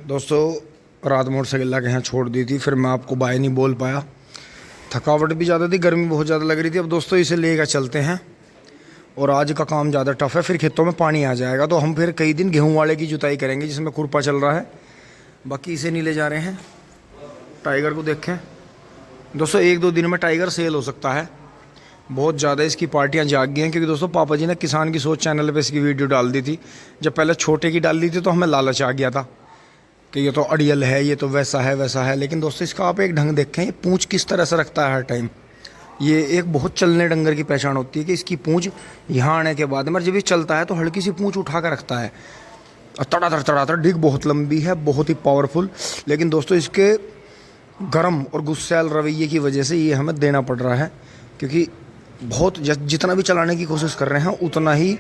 दोस्तों रात मोटरसाइकिल के यहाँ छोड़ दी थी, फिर मैं आपको बाय नहीं बोल पाया। थकावट भी ज़्यादा थी, गर्मी बहुत ज़्यादा लग रही थी। अब दोस्तों इसे लेकर चलते हैं और आज का काम ज़्यादा टफ है, फिर खेतों में पानी आ जाएगा तो हम फिर कई दिन गेहूं वाले की जुताई करेंगे जिसमें खुरपा चल रहा है। बाकी इसे नहीं ले जा रहे हैं। टाइगर को देखें दोस्तों, 1-2 दिन में टाइगर सेल हो सकता है। बहुत ज़्यादा इसकी पार्टियां जाग गई हैं, क्योंकि दोस्तों पापा जी ने किसान की सोच चैनल पे इसकी वीडियो डाल दी थी। जब पहले छोटे की डाल दी थी तो हमें लालच आ गया था कि ये तो अड़ियल है, ये तो वैसा है वैसा है। लेकिन दोस्तों इसका आप एक ढंग देखें, ये पूँछ किस तरह से रखता है हर टाइम। ये एक बहुत चलने डंगर की पहचान होती है कि इसकी पूँछ यहाँ आने के बाद में जब ये चलता है तो हल्की सी पूँछ उठा कर रखता है और तड़ातड़ डिग बहुत लंबी है, बहुत ही पावरफुल। लेकिन दोस्तों इसके गर्म और गुस्सैल रवैये की वजह से ये हमें देना पड़ रहा है, क्योंकि बहुत जितना भी चलाने की कोशिश कर रहे हैं उतना ही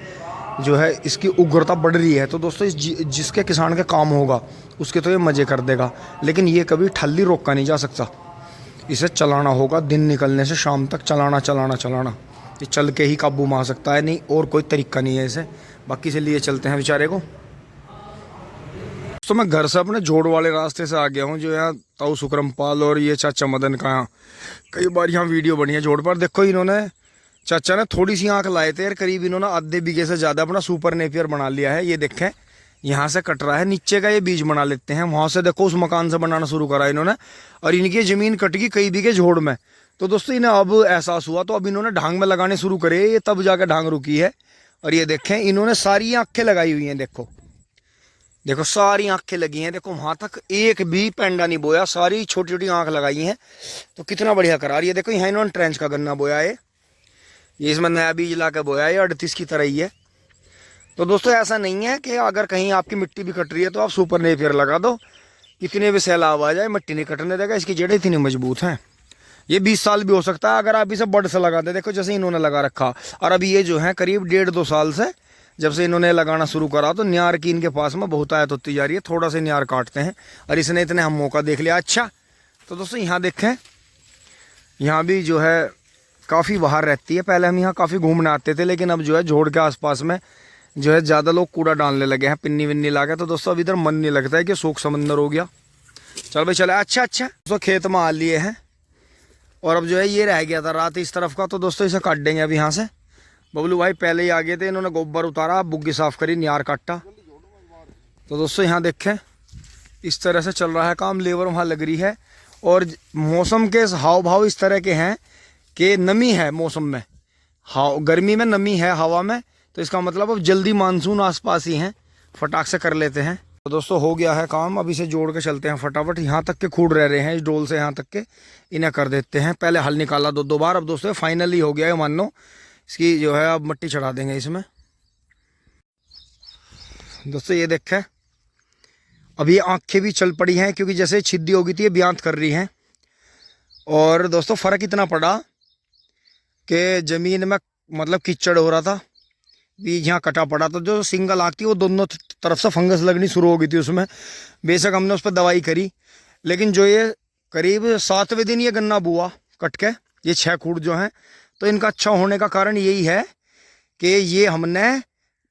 जो है इसकी उग्रता बढ़ रही है। तो दोस्तों जिसके किसान का काम होगा उसके तो ये मज़े कर देगा, लेकिन ये कभी ठल्ली रोका नहीं जा सकता। इसे चलाना होगा, दिन निकलने से शाम तक चलाना। ये चल के ही काबू में आ सकता है, नहीं और कोई तरीका नहीं है इसे। बाकी से लिए चलते हैं बेचारे को। तो मैं घर से अपने जोड़ वाले रास्ते से आ गया हूँ, जो यहाँ ताऊ सुकरमपाल और ये चाचा मदन का यहाँ कई बार यहाँ वीडियो बनी है जोड़ पर। देखो इन्होंने चाचा ने थोड़ी सी आँख लाए थे, करीब इन्होंने आधे बीघे से ज़्यादा अपना सुपर नेपियर बना लिया है। ये देखें यहाँ से कट रहा है, नीचे का ये बीज बना लेते हैं, वहाँ से देखो उस मकान से बनाना शुरू करा इन्होंने। और इनकी ज़मीन कट गई कई बीघे झोड़ में। तो दोस्तों इन्हें अब एहसास हुआ तो अब इन्होंने ढांग में लगाने शुरू करे, ये तब जाकर ढांग रुकी है। और ये देखें इन्होंने सारी आँखें लगाई हुई हैं, देखो सारी आँखें लगी हैं। देखो वहाँ तक एक भी पेंडा नहीं बोया, सारी छोटी छोटी आँख लगाई हैं। तो कितना बढ़िया करा। ये देखो यहाँ इन्होंने ट्रेंच का गन्ना बोया है, ये इसमें नया बीज ला के बोया है, 38 की तरह ही है। तो दोस्तों ऐसा नहीं है कि अगर कहीं आपकी मिट्टी भी कट रही है तो आप सुपर नेपियर लगा दो, कितने भी सैलाब आ जाए मिट्टी नहीं कटने देगा। इसकी जड़ें इतनी मजबूत हैं, ये 20 साल भी हो सकता है अगर आप इसे बड से लगा दे। देखो जैसे इन्होंने लगा रखा, और अभी ये जो है करीब 1.5-2 साल से जब से इन्होंने लगाना शुरू करा तो न्यार की इनके पास में बहुत आयत होती जा रही है। थोड़ा से न्यार काटते हैं और इसने इतने हम मौका देख लिया। अच्छा तो दोस्तों यहाँ देखें, यहाँ भी जो है काफ़ी बाहर रहती है। पहले हम यहाँ काफ़ी घूमने आते थे, लेकिन अब जो है जोड़ के आसपास में जो है ज़्यादा लोग कूड़ा डालने लगे हैं, पिन्नी विन्नी ला के। तो दोस्तों अब इधर मन नहीं लगता है कि शोक समंदर हो गया। चल भाई चले। अच्छा दोस्तों खेत में आ लिए हैं और अब जो है ये रह गया था रात इस तरफ का, तो दोस्तों इसे काट देंगे अब यहाँ से। बबलू भाई पहले ही आ गए थे, इन्होंने गोबर उतारा, बुग्गी साफ करी, न्यार काटा। तो दोस्तों यहाँ देखें इस तरह से चल रहा है काम, लेबर वहाँ लग रही है। और मौसम के हाव भाव इस तरह के हैं कि नमी है मौसम में, गर्मी में नमी है हवा में, तो इसका मतलब अब जल्दी मानसून आसपास ही हैं, फटाक से कर लेते हैं। तो दोस्तों हो गया है काम, अब इसे जोड़ के चलते हैं फटाफट। यहाँ तक के खूड़ रह रहे हैं इस डोल से, यहाँ तक के इन्हें कर देते हैं। पहले हल निकाला 2-2 बार, अब दोस्तों फाइनली हो गया है, मान लो इसकी जो है अब मिट्टी चढ़ा देंगे इसमें। दोस्तों ये देखें अब ये आँखें भी चल पड़ी हैं, क्योंकि जैसे छिद्दी हो गई थी ये ब्यांत कर रही हैं। और दोस्तों फ़र्क इतना पड़ा कि ज़मीन में मतलब कीचड़ हो रहा था, बीज यहाँ कटा पड़ा, तो जो सिंगल आँख थी वो दोनों तरफ से फंगस लगनी शुरू हो गई थी उसमें। बेशक हमने उस पर दवाई करी, लेकिन जो ये करीब 7वें दिन ये गन्ना बुआ कट के, ये 6 खूट जो हैं, तो इनका अच्छा होने का कारण यही है कि ये हमने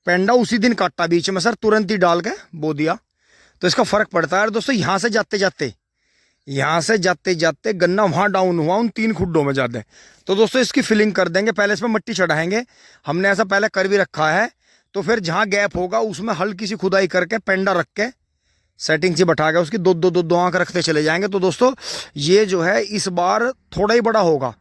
पेंडा उसी दिन काटा बीच में सर, तुरंत ही डाल के बो दिया। तो इसका फ़र्क पड़ता है। और दोस्तों यहाँ से जाते जाते गन्ना वहाँ डाउन हुआ उन 3 खुड्डों में ज़्यादा। तो दोस्तों इसकी फिलिंग कर देंगे, पहले इसमें मिट्टी चढ़ाएंगे, हमने ऐसा पहले कर भी रखा है। तो फिर जहाँ गैप होगा उसमें हल्की सी खुदाई करके पेंडा रख के सेटिंग से बैठा के उसकी 2-2 आँख रखते चले जाएंगे। तो दोस्तों ये जो है इस बार थोड़ा ही बड़ा होगा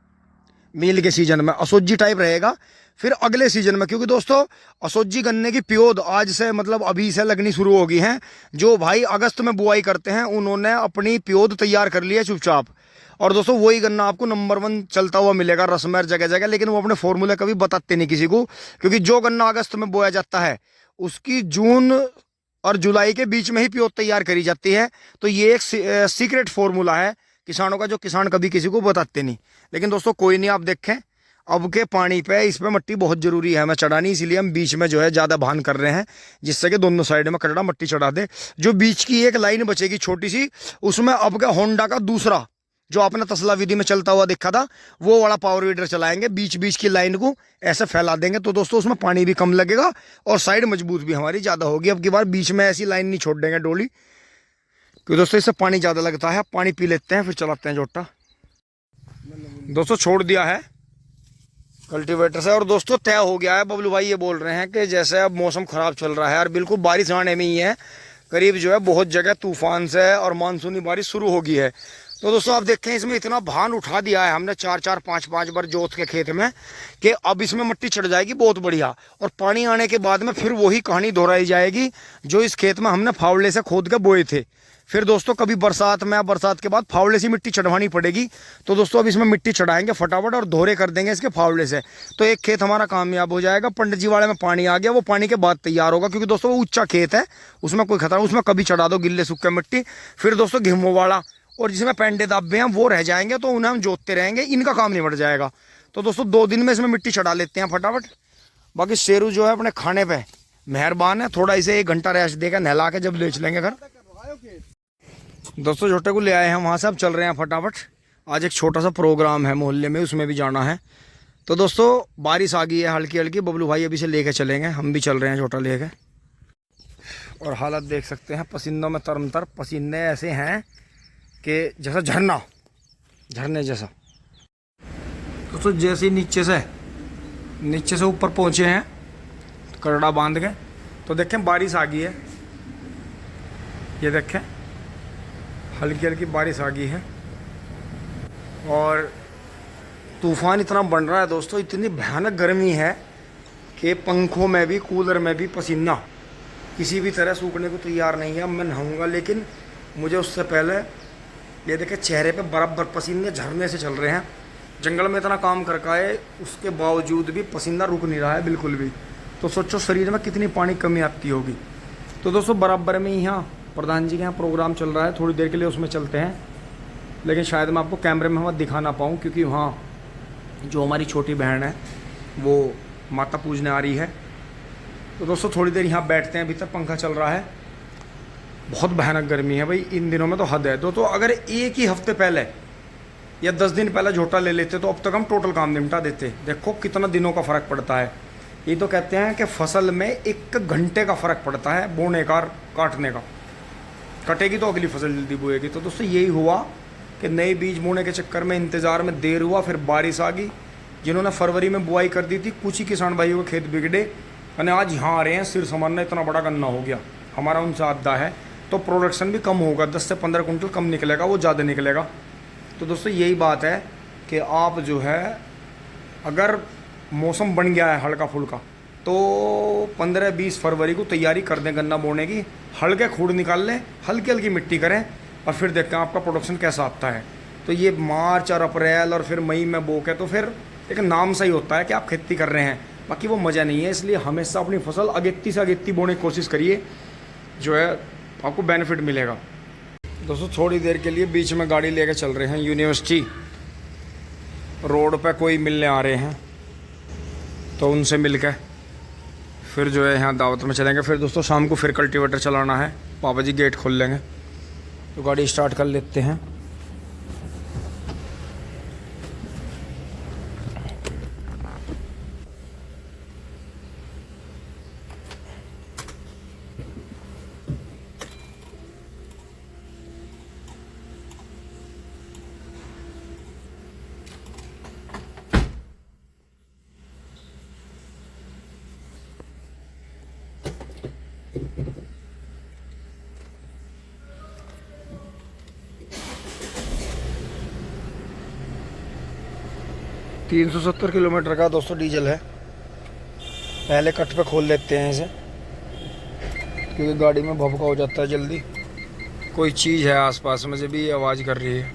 मील के सीजन में, असोजी टाइप रहेगा फिर अगले सीजन में। क्योंकि दोस्तों असोजी गन्ने की प्योद आज से मतलब अभी से लगनी शुरू हो गई हैं। जो भाई अगस्त में बुआई करते हैं उन्होंने अपनी प्योद तैयार कर ली है चुपचाप। और दोस्तों वही गन्ना आपको नंबर 1 चलता हुआ मिलेगा रसमेर जगह जगह, लेकिन वो अपने फॉर्मूले कभी बताते नहीं किसी को। क्योंकि जो गन्ना अगस्त में बोया जाता है उसकी जून और जुलाई के बीच में ही प्योद तैयार करी जाती है। तो ये एक सीक्रेट फॉर्मूला है किसानों का, जो किसान कभी किसी को बताते नहीं। लेकिन दोस्तों कोई नहीं, आप देखें अब के पानी पे इस पे मिट्टी बहुत ज़रूरी है हमें चढ़ानी, इसीलिए हम बीच में जो है ज़्यादा भान कर रहे हैं, जिससे कि दोनों साइड में कचड़ा मिट्टी चढ़ा दे। जो बीच की एक लाइन बचेगी छोटी सी, उसमें अब का होंडा का दूसरा जो आपने तसला विधि में चलता हुआ देखा था वो वाला पावर वीडर चलाएंगे, बीच बीच की लाइन को ऐसे फैला देंगे। तो दोस्तों उसमें पानी भी कम लगेगा और साइड मजबूत भी हमारी ज़्यादा होगी। अब की बार बीच में ऐसी लाइन नहीं छोड़ देंगे डोली, क्योंकि दोस्तों इससे पानी ज़्यादा लगता है। पानी पी लेते हैं फिर चलाते हैं जोटा। दोस्तों छोड़ दिया है कल्टीवेटर से और दोस्तों तय हो गया है। बबलू भाई ये बोल रहे हैं कि जैसे अब मौसम ख़राब चल रहा है और बिल्कुल बारिश आने में ही है, करीब जो है बहुत जगह तूफान से और मानसूनी बारिश शुरू हो गई है। तो दोस्तों आप देखें इसमें इतना भान उठा दिया है हमने 4-4 5-5 बार जोत के खेत में कि अब इसमें मिट्टी चढ़ जाएगी बहुत बढ़िया। और पानी आने के बाद में फिर वही कहानी दोहराई जाएगी जो इस खेत में हमने फावड़े से खोद के बोए थे। फिर दोस्तों कभी बरसात में, बरसात के बाद फावड़े से मिट्टी चढ़वानी पड़ेगी। तो दोस्तों अब इसमें मिट्टी चढ़ाएंगे फटाफट और दोहरे कर देंगे इसके फावड़े से, तो एक खेत हमारा कामयाब हो जाएगा। पंडित जी वाले में पानी आ गया, वो पानी के बाद तैयार होगा क्योंकि दोस्तों वो ऊंचा खेत है, उसमें कोई खतरा, उसमें कभी चढ़ा दो गिल्ले सूखे मिट्टी। फिर दोस्तों गेहूं वाला और जिसमें पेंडे दाबे हैं वो रह जाएंगे, तो उन्हें हम जोतते रहेंगे, इनका काम निपट जाएगा। तो दोस्तों 2 दिन में इसमें मिट्टी चढ़ा लेते हैं फटाफट। बाकी शेरू जो है अपने खाने पे मेहरबान है, थोड़ा इसे 1 घंटा रेस्ट देकर नहला के जब ले चलेंगे घर। दोस्तों छोटे को ले आए हैं वहाँ से, अब चल रहे हैं फटाफट। आज एक छोटा सा प्रोग्राम है मोहल्ले में, उसमें भी जाना है। तो दोस्तों बारिश आ गई है हल्की हल्की, बबलू भाई अभी से लेके चलेंगे, हम भी चल रहे हैं छोटा लेके। और हालत देख सकते हैं पसीनों में तरमतर, पसीने ऐसे हैं कि जैसा झरने जैसा। दोस्तों जैसे ही नीचे से ऊपर पहुँचे हैं करड़ा बांध के, तो देखें बारिश आ गई है। ये देखें हल्की हल्की बारिश आ गई है और तूफ़ान इतना बन रहा है दोस्तों, इतनी भयानक गर्मी है कि पंखों में भी कूलर में भी पसीना किसी भी तरह सूखने को तैयार नहीं है। अब मैं नहाऊंगा, लेकिन मुझे उससे पहले ये देखे चेहरे पे बराबर पसीने झरने से चल रहे हैं। जंगल में इतना काम करके आए, उसके बावजूद भी पसीना रुक नहीं रहा है बिल्कुल भी। तो सोचो शरीर में कितनी पानी कमी आती होगी। तो दोस्तों बराबर में यहाँ प्रधान जी के यहाँ प्रोग्राम चल रहा है, थोड़ी देर के लिए उसमें चलते हैं, लेकिन शायद मैं आपको कैमरे में वहाँ दिखा ना पाऊँ क्योंकि वहाँ जो हमारी छोटी बहन है वो माता पूजने आ रही है। तो दोस्तों थोड़ी देर यहाँ बैठते हैं, भीतर पंखा चल रहा है। बहुत भयानक गर्मी है भाई, इन दिनों में तो हद है। तो अगर एक ही हफ्ते पहले या 10 दिन पहले झोटा ले लेते तो अब तक हम टोटल काम निपटा देते। देखो कितना दिनों का फ़र्क पड़ता है। ये तो कहते हैं कि फसल में 1 घंटे का फ़र्क पड़ता है बोने का, काटने का। कटेगी तो अगली फसल जल्दी बोएगी। तो दोस्तों यही हुआ कि नए बीज बोने के चक्कर में इंतज़ार में देर हुआ, फिर बारिश आ गई। जिन्होंने फरवरी में बुआई कर दी थी, कुछ ही किसान भाइयों के खेत बिगड़े और आज यहाँ आ रहे हैं सिर समारना, इतना बड़ा गन्ना हो गया हमारा उनसे आधा है। तो प्रोडक्शन भी कम होगा, 10 से 15 कुंटल कम निकलेगा, वो ज़्यादा निकलेगा। तो दोस्तों यही बात है कि आप जो है अगर मौसम बन गया है हल्का फुल्का तो 15-20 फरवरी को तैयारी कर दें गन्ना बोने की। हल्के खूड़ निकाल लें, हल्की हल्की मिट्टी करें और फिर देखते हैं आपका प्रोडक्शन कैसा आता है। तो ये मार्च और अप्रैल और फिर मई में बो के तो फिर एक नाम सही होता है कि आप खेती कर रहे हैं, बाकी वो मज़ा नहीं है। इसलिए हमेशा अपनी फसल अगेती से अगेती बोने की कोशिश करिए, जो है आपको बेनिफिट मिलेगा। दोस्तों थोड़ी देर के लिए बीच में गाड़ी लेके चल रहे हैं यूनिवर्सिटी रोड पे, कोई मिलने आ रहे हैं तो उनसे मिलकर फिर जो है यहाँ दावत में चलेंगे। फिर दोस्तों शाम को फिर कल्टीवेटर चलाना है, पापा जी गेट खोल लेंगे। तो गाड़ी स्टार्ट कर लेते हैं। $370 किलोमीटर का दोस्तों डीजल है। पहले कट पे खोल लेते हैं इसे क्योंकि गाड़ी में भभका हो जाता है जल्दी। कोई चीज़ है आसपास में से भी आवाज़ कर रही है।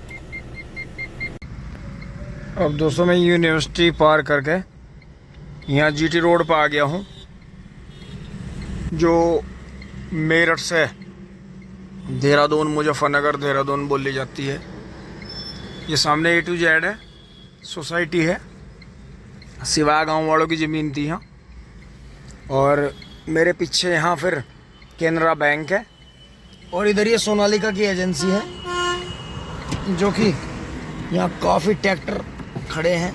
अब दोस्तों मैं यूनिवर्सिटी पार करके यहाँ जीटी रोड पर आ गया हूँ, जो मेरठ से देहरादून, मुजफ्फरनगर देहरादून बोली जाती है। ये सामने A to Z है, सोसाइटी है, सिवाय गांव वालों की ज़मीन थी यहाँ। और मेरे पीछे यहाँ फिर कैनरा बैंक है और इधर ये सोनालिका की एजेंसी है, जो कि यहाँ काफ़ी ट्रैक्टर खड़े हैं।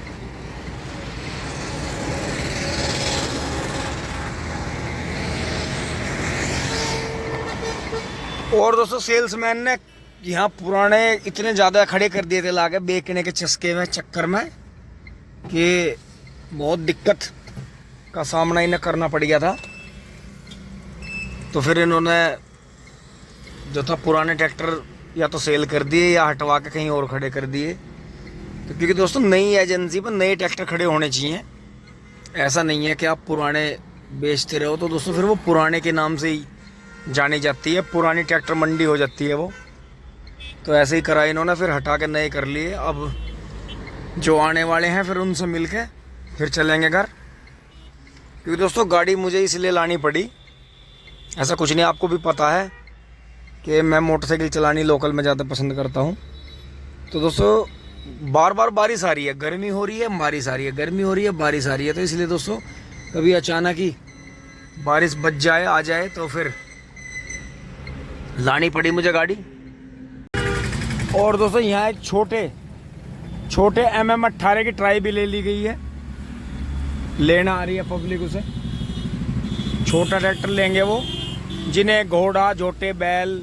और दोस्तों सेल्समैन ने यहाँ पुराने इतने ज़्यादा खड़े कर दिए थे लाके बेचने के चस्के में चक्कर में कि बहुत दिक्कत का सामना इन्हें करना पड़ गया था। तो फिर इन्होंने जो था पुराने ट्रैक्टर या तो सेल कर दिए या हटवा के कहीं और खड़े कर दिए। तो क्योंकि दोस्तों नई एजेंसी पर नए ट्रैक्टर खड़े होने चाहिए, ऐसा नहीं है कि आप पुराने बेचते रहो तो दोस्तों फिर वो पुराने के नाम से ही जानी जाती है, पुरानी ट्रैक्टर मंडी हो जाती है वो। तो ऐसे ही करा इन्होंने, फिर हटा के नए कर लिए। अब जो आने वाले हैं फिर उनसे मिल के फिर चलेंगे घर, क्योंकि दोस्तों गाड़ी मुझे इसलिए लानी पड़ी, ऐसा कुछ नहीं, आपको भी पता है कि मैं मोटरसाइकिल चलानी लोकल में ज़्यादा पसंद करता हूँ। तो दोस्तों बार बार बारिश आ रही है, गर्मी हो रही है, बारिश आ रही है, गर्मी हो रही है, बारिश आ रही है। तो इसलिए दोस्तों कभी अचानक ही बारिश बच जाए, आ जाए, तो फिर लानी पड़ी मुझे गाड़ी। और दोस्तों यहाँ एक छोटे MM18 की ट्राई भी ले ली गई है, लेना आ रही है पब्लिक उसे। छोटा ट्रैक्टर लेंगे वो जिन्हें घोड़ा जोटे बैल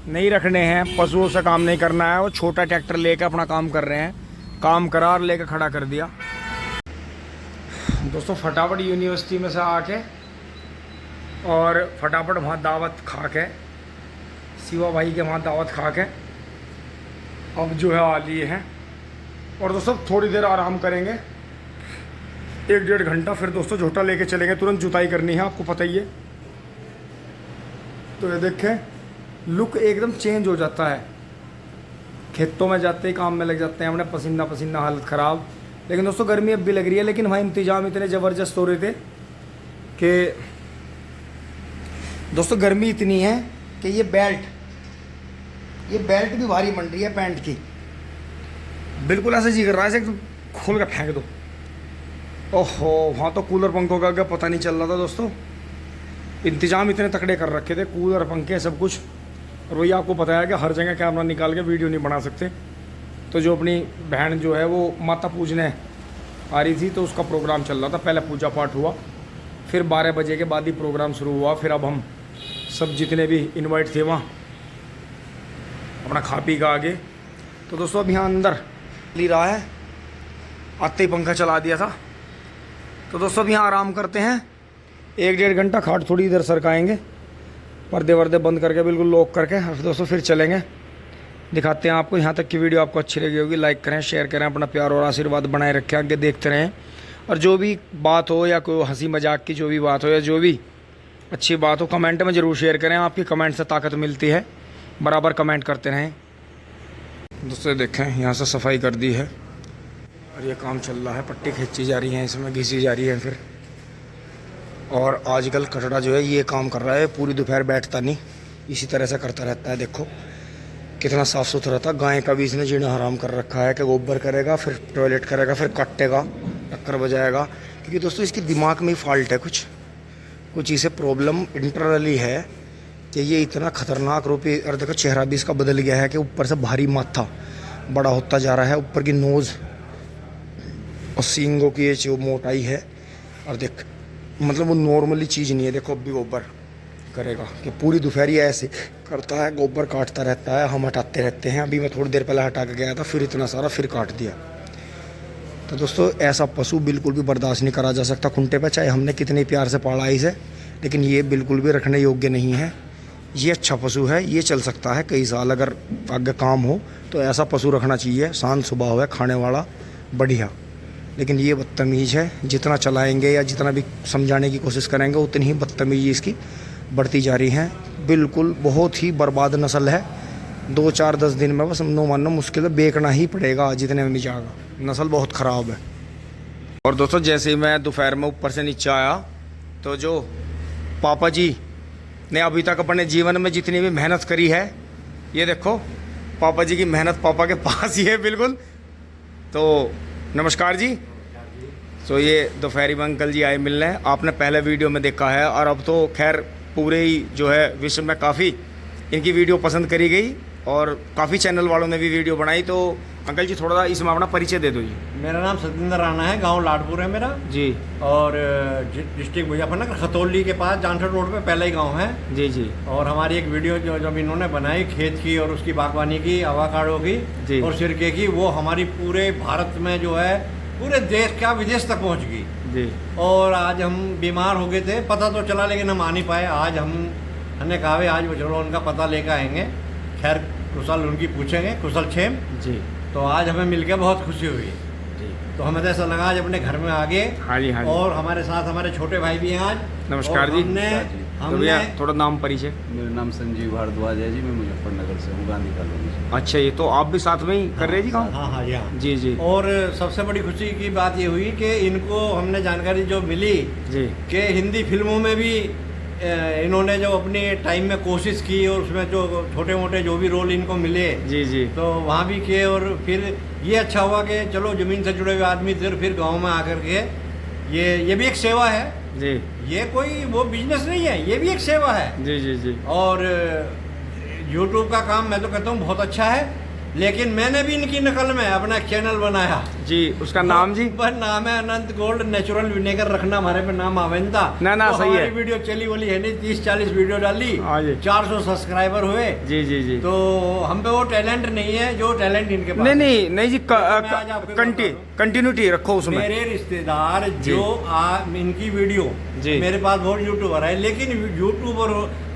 नहीं रखने हैं, पशुओं से काम नहीं करना है, वो छोटा ट्रैक्टर लेकर अपना काम कर रहे हैं। काम करार लेकर खड़ा कर दिया। दोस्तों फटाफट यूनिवर्सिटी में से आके और फटाफट वहाँ दावत खा के, शिवा भाई के वहाँ दावत खा के अब जो है आ लिए हैं। और दोस्तों थोड़ी देर आराम करेंगे, 1-1.5 घंटा, फिर दोस्तों झोटा लेके चलेंगे। तुरंत जुताई करनी है, आपको पता ही है। तो ये देखें लुक एकदम चेंज हो जाता है, खेतों में जाते ही काम में लग जाते हैं हमने, पसीना पसीना, हालत ख़राब। लेकिन दोस्तों गर्मी अब भी लग रही है, लेकिन वहाँ इंतज़ाम इतने ज़बरदस्त हो रहे थे कि दोस्तों गर्मी इतनी है कि ये बेल्ट भी भारी बन रही है पैंट की, बिल्कुल ऐसे जी कर रहा है ऐसे खोल के फेंक दो। ओहो वहाँ तो कूलर पंखों का पता नहीं चल रहा था दोस्तों, इंतजाम इतने तकड़े कर रखे थे, कूलर पंखे सब कुछ। और वही आपको पता है कि हर जगह कैमरा निकाल के वीडियो नहीं बना सकते। तो जो अपनी बहन जो है वो माता पूजने आ रही थी, तो उसका प्रोग्राम चल रहा था। पहले पूजा पाठ हुआ, फिर 12 बजे के बाद ही प्रोग्राम शुरू हुआ। फिर अब हम सब जितने भी इनवाइट थे वहाँ अपना खा पी का आगे। तो दोस्तों अब यहाँ अंदर ली रहा है, आते ही पंखा चला दिया था। तो दोस्तों अब यहाँ आराम करते हैं 1-1.5 घंटा, खाट थोड़ी इधर सरकाएंगे, पर्दे वर्दे बंद करके बिल्कुल लॉक करके। दोस्तों फिर चलेंगे, दिखाते हैं आपको। यहाँ तक की वीडियो आपको अच्छी लगी होगी, लाइक करें, शेयर करें, अपना प्यार और आशीर्वाद बनाए रखें, आगे देखते रहें। और जो भी बात हो या कोई हंसी मजाक की जो भी बात हो या जो भी अच्छी बात हो, कमेंट में ज़रूर शेयर करें। आपकी कमेंट से ताकत मिलती है, बराबर कमेंट करते रहें। दोस्तों देखें यहाँ से सफाई कर दी है और ये काम चल रहा है, पट्टी खींची जा रही है, इसमें घिसी जा रही है फिर। और आजकल कचड़ा जो है ये काम कर रहा है, पूरी दोपहर बैठता नहीं, इसी तरह से करता रहता है। देखो कितना साफ़ सुथरा था। गाय का भी इसने जीना हराम कर रखा है कि गोबर करेगा, फिर टॉयलेट करेगा, फिर काटेगा, टक्कर बजाएगा। क्योंकि दोस्तों इसके दिमाग में ही फॉल्ट है, कुछ इसे प्रॉब्लम इंटरनली है कि ये इतना ख़तरनाक रूप। और देखो चेहरा भी इसका बदल गया है कि ऊपर से भारी माथा बड़ा होता जा रहा है, ऊपर की नोज़ और सींगों की ये जो मोटाई है। और देख मतलब वो नॉर्मली चीज़ नहीं है। देखो अब भी गोबर करेगा कि पूरी दोपहरी ऐसे करता है, गोबर काटता रहता है, हम हटाते रहते हैं। अभी मैं थोड़ी देर पहले हटा के गया था, फिर इतना सारा फिर काट दिया। तो दोस्तों ऐसा पशु बिल्कुल भी बर्दाश्त नहीं करा जा सकता खूंटे पे, चाहे हमने कितने प्यार से पाला इसे, लेकिन ये बिल्कुल भी रखने योग्य नहीं है। ये अच्छा पशु है, ये चल सकता है कई साल, अगर आगे काम हो तो ऐसा पशु रखना चाहिए, शांत स्वभाव है, खाने वाला, बढ़िया। लेकिन ये बदतमीज़ है, जितना चलाएंगे या जितना भी समझाने की कोशिश करेंगे उतनी ही बदतमीज़ी इसकी बढ़ती जा रही है। बिल्कुल बहुत ही बर्बाद नस्ल है, 2-4-10 दिन में बस नो मानना मुश्किल है, बेचना ही पड़ेगा जितने में भी जाएगा। नस्ल बहुत ख़राब है। और दोस्तों जैसे ही मैं दोपहर में ऊपर से नीचे आया तो जो पापा जी ने अभी तक अपने जीवन में जितनी भी मेहनत करी है, ये देखो पापा जी की मेहनत पापा के पास ही है बिल्कुल। तो नमस्कार जी। तो ये दोपहरी में अंकल जी आए मिलने, आपने पहले वीडियो में देखा है। और अब तो खैर पूरे ही जो है विश्व में काफ़ी इनकी वीडियो पसंद करी गई और काफ़ी चैनल वालों ने भी वीडियो बनाई। तो अंकल जी थोड़ा सा इसमें अपना परिचय दे दो जी। मेरा नाम सतिंदर राणा है, गांव लाडपुर है मेरा जी। और डिस्ट्रिक्ट मुजफ्फरनगर, खतौली के पास जानसर रोड पे पहला ही गांव है जी जी। और हमारी एक वीडियो जो जब इन्होंने बनाई खेत की और उसकी बागवानी की, अवाकाडो जी। की और सिरके की, वो हमारी पूरे भारत में जो है पूरे देश क्या विदेश तक पहुँच गई जी। और आज हम बीमार हो गए थे, पता तो चला लेकिन हम आ नहीं पाए। आज हमने कहा भाई आज चलो उनका पता लेकर आएंगे, खैर कुशल उनकी पूछेंगे, कुशल क्षेम जी। तो आज हमें मिलकर बहुत खुशी हुई जी। तो हमें तो ऐसा लगा आज अपने घर में आ गए। हाँ जी हाँ जी। और हमारे साथ हमारे छोटे भाई भी हैं आज। नमस्कार जी। तो भैया थोड़ा नाम परिचय। मेरा नाम संजीव भारद्वाज है जी, मैं मुजफ्फरनगर से हूँ, गांधी कॉलोनी से। अच्छा, ये तो आप भी साथ में ही कर रहे जी काम? हाँ हाँ यहाँ जी जी। और सबसे बड़ी खुशी की बात ये हुई कि इनको हमने जानकारी जो मिली जी कि हिंदी फिल्मों में भी इन्होंने जो अपनी टाइम में कोशिश की और उसमें जो छोटे मोटे जो भी रोल इनको मिले जी जी, तो वहाँ भी किए। और फिर ये अच्छा हुआ कि चलो ज़मीन से जुड़े हुए आदमी फिर गांव में आकर के ये भी एक सेवा है जी। ये कोई वो बिजनेस नहीं है, ये भी एक सेवा है जी जी जी। और यूट्यूब का काम मैं तो कहता हूँ बहुत अच्छा है, लेकिन मैंने भी इनकी नकल में अपना चैनल बनाया जी। उसका नाम जी? पर नाम है अनंत गोल्ड नेचुरल विनेगर, रखना हमारे पे नाम आवेंदा। ना तो सही है। वीडियो चली वाली है नहीं, 30-40 वीडियो डाली, 400 सब्सक्राइबर हुए जी जी जी। तो हम पे वो टैलेंट नहीं है जो टैलेंट इनके पास। नहीं जी, कंटिन्यूटी रखो उसमें। मेरे रिश्तेदार जो इनकी वीडियो मेरे पास बहुत यूट्यूबर है, लेकिन यूट्यूबर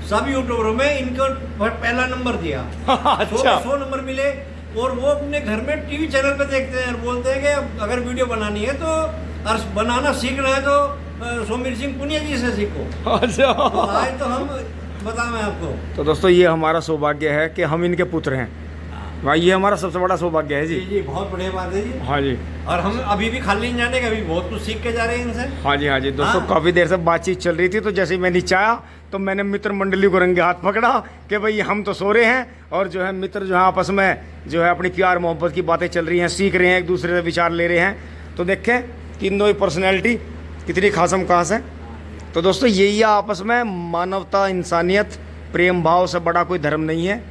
सब यूट्यूबरों में इनको पहला नंबर दिया। अच्छा। 100 नंबर मिले और वो अपने घर में टीवी चैनल पे देखते हैं और बोलते हैं कि अगर वीडियो बनानी है तो और बनाना सीखना है तो सोमीर सिंह पुनिया जी से सीखो। अच्छा। तो आज तो हम बताएं आपको। तो दोस्तों ये हमारा सौभाग्य है कि हम इनके पुत्र हैं भाई, ये हमारा सबसे बड़ा सौभाग्य है जी। जी बहुत बढ़िया बात है जी। हाँ जी। और हम अभी भी खाली नहीं जाने का, अभी बहुत कुछ सीख के जा रहे हैं इनसे। हाँ जी हाँ जी। दोस्तों काफ़ी देर से बातचीत चल रही थी, तो जैसे मैं नीचे आया तो मैंने मित्र मंडली को रंगे हाथ पकड़ा कि भाई हम तो सो रहे हैं और जो है मित्र जो है आपस में जो है अपनी प्यार मोहब्बत की बातें चल रही हैं, सीख रहे हैं, एक दूसरे से विचार ले रहे हैं। तो देखें तीनों ही पर्सनैलिटी कितनी खासम खास है। तो दोस्तों यही आपस में मानवता, इंसानियत, प्रेम भाव से बड़ा कोई धर्म नहीं है।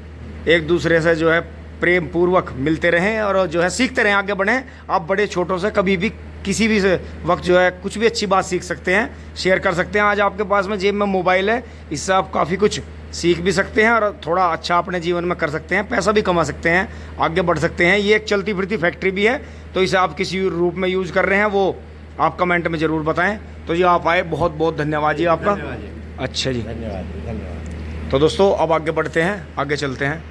एक दूसरे से जो है प्रेम पूर्वक मिलते रहें और जो है सीखते रहें, आगे बढ़ें। आप बड़े छोटों से कभी भी किसी भी वक्त जो है कुछ भी अच्छी बात सीख सकते हैं, शेयर कर सकते हैं। आज आपके पास में जेब में मोबाइल है, इससे आप काफ़ी कुछ सीख भी सकते हैं और थोड़ा अच्छा अपने जीवन में कर सकते हैं, पैसा भी कमा सकते हैं, आगे बढ़ सकते हैं। ये एक चलती फिरती फैक्ट्री भी है, तो इसे आप किसी रूप में यूज़ कर रहे हैं वो आप कमेंट में ज़रूर बताएं। तो जी आप आए, बहुत बहुत धन्यवाद जी आपका। अच्छा जी, धन्यवाद। तो दोस्तों अब आगे बढ़ते हैं, आगे चलते हैं।